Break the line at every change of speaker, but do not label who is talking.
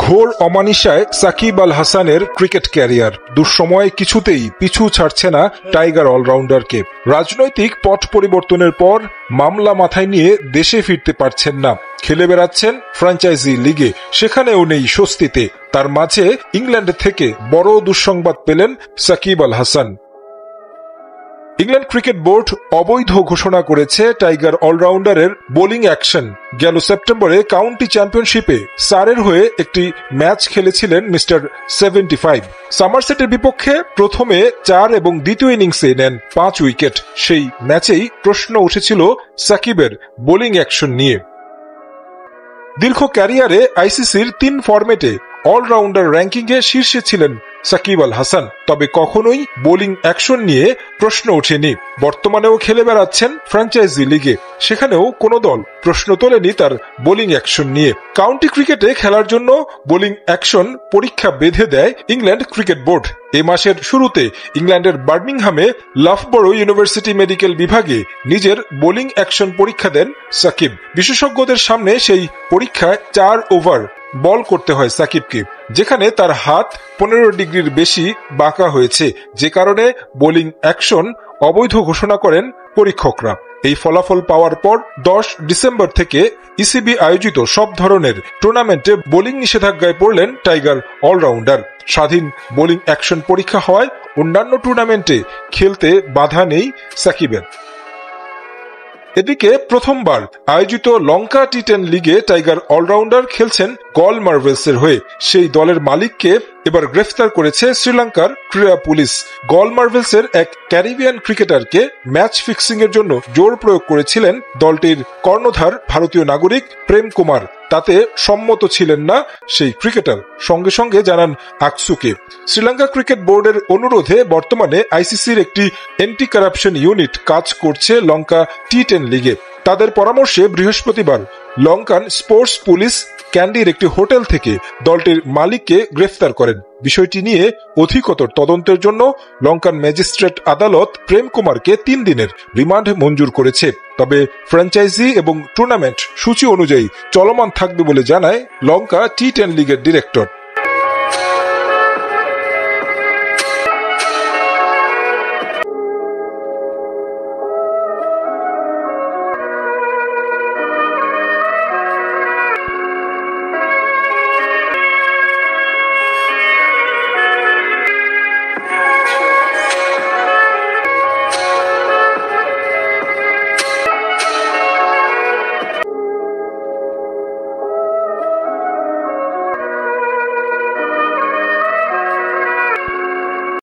ঘোর অমানিসায় সাকিব আল হাসানের cricket career. দুঃসময়ে কিছুতেই পিছু ছাড়ছে না টাইগার অলরাউন্ডারকে। রাজনৈতিক পট পরিবর্তনের পর মামলা মাথায় নিয়ে দেশে ফিরতে পারছেন না। খেলে বেড়াচ্ছেন ফ্র্যাঞ্চাইজি লিগে, সেখানেও নেই স্বস্তিতে। তার মাঝে ইংল্যান্ড থেকে বড় দুঃসংবাদ পেলেন Shakib Al Hasan. England cricket board অবৈধ ঘোষণা করেছে টাইগার অলরাউন্ডারের বোলিং অ্যাকশন। গেল সেপ্টেম্বরে কাউন্টি চ্যাম্পিয়নশিপে সারের হয়ে একটি ম্যাচ খেলেছিলেন মিস্টার 75। সামারসেটের বিপক্ষে প্রথমে 4 এবং দ্বিতীয় ইনিংসে নেন 5 উইকেট। সেই ম্যাচেই প্রশ্ন উঠেছিল সাকিবের বোলিং অ্যাকশন নিয়ে। দীর্ঘ ক্যারিয়ারে আইসিসির 3 ফরম্যাটে অলরাউন্ডার র্যাঙ্কিংয়ে শীর্ষে ছিলেন সাকিব আল হাসান, তবে কখনোই বোলিং অ্যাকশন নিয়ে প্রশ্ন ওঠেনি। বর্তমানেও খেলে বেড়াচ্ছেন ফ্র্যাঞ্চাইজি লিগে, সেখানেও কোনো দল প্রশ্ন তোলেনি তার বোলিং অ্যাকশন নিয়ে। কাউন্টি ক্রিকেটে খেলার জন্য বোলিং অ্যাকশন পরীক্ষা বেঁধে দেয় ইংল্যান্ড ক্রিকেট বোর্ড। এ মাসের শুরুতে ইংল্যান্ডের বার্মিংহামে লাফবরো ইউনিভার্সিটি মেডিকেল বিভাগে নিজের বোলিং অ্যাকশন পরীক্ষা দেন সাকিব। বিশেষজ্ঞদের সামনে সেই পরীক্ষায় 4 ওভার বল করতে হয় সাকিবকে, যেখানে তার হাত 15 ডিগ্রির বেশি বাঁকা হয়েছে, যে কারণে বোলিং অ্যাকশন অবৈধ ঘোষণা করেন পরীক্ষকরা। এই ফলাফল পাওয়ার পর 10 ডিসেম্বর থেকে ইসিবি আয়োজিত সব ধরনের টুর্নামেন্টে বোলিং নিষেধাজ্ঞায় পড়লেন টাইগার অলরাউন্ডার। স্বাধীন বোলিং অ্যাকশন পরীক্ষা হওয়ায় অন্যান্য টুর্নামেন্টে খেলতে বাধা নেই সাকিবের। এদিকে প্রথমবার আয়োজিত লঙ্কা টি10 লিগে টাইগার অলরাউন্ডার খেলছেন গল মার্ভেলসের হয়ে। সেই দলের মালিককে এবার গ্রেফতার করেছে শ্রীলঙ্কার ক্রীড়া পুলিশ। গল মার্ভেলসের এক ক্যারিবিয়ান ক্রিকেটারকে ম্যাচ ফিক্সিং এর জন্য জোর প্রয়োগ করেছিলেন দলটির কর্ণধার ভারতীয় নাগরিক প্রেম কুমার। তাতে সম্মত ছিলেন না সেই ক্রিকেটার, সঙ্গে সঙ্গে জানান আকসুকে। শ্রীলঙ্কা ক্রিকেট বোর্ডের অনুরোধে বর্তমানে আইসিসির একটি অ্যান্টি কারাপশন ইউনিট কাজ করছে লঙ্কা টি10 লিগে। তাদের পরামর্শে বৃহস্পতিবার লঙ্কান স্পোর্টস পুলিশ ক্যান্ডির একটি হোটেল থেকে দলটির মালিককে গ্রেফতার করেন। বিষয়টি নিয়ে অধিকতর তদন্তের জন্য লঙ্কান ম্যাজিস্ট্রেট আদালত প্রেম কুমারকে 3 দিনের রিমান্ড মঞ্জুর করেছে। তবে ফ্র্যাঞ্চাইজি এবং টুর্নামেন্ট সূচি অনুযায়ী চলমান থাকবে বলে জানায় লঙ্কা টি10 লিগের ডিরেক্টর।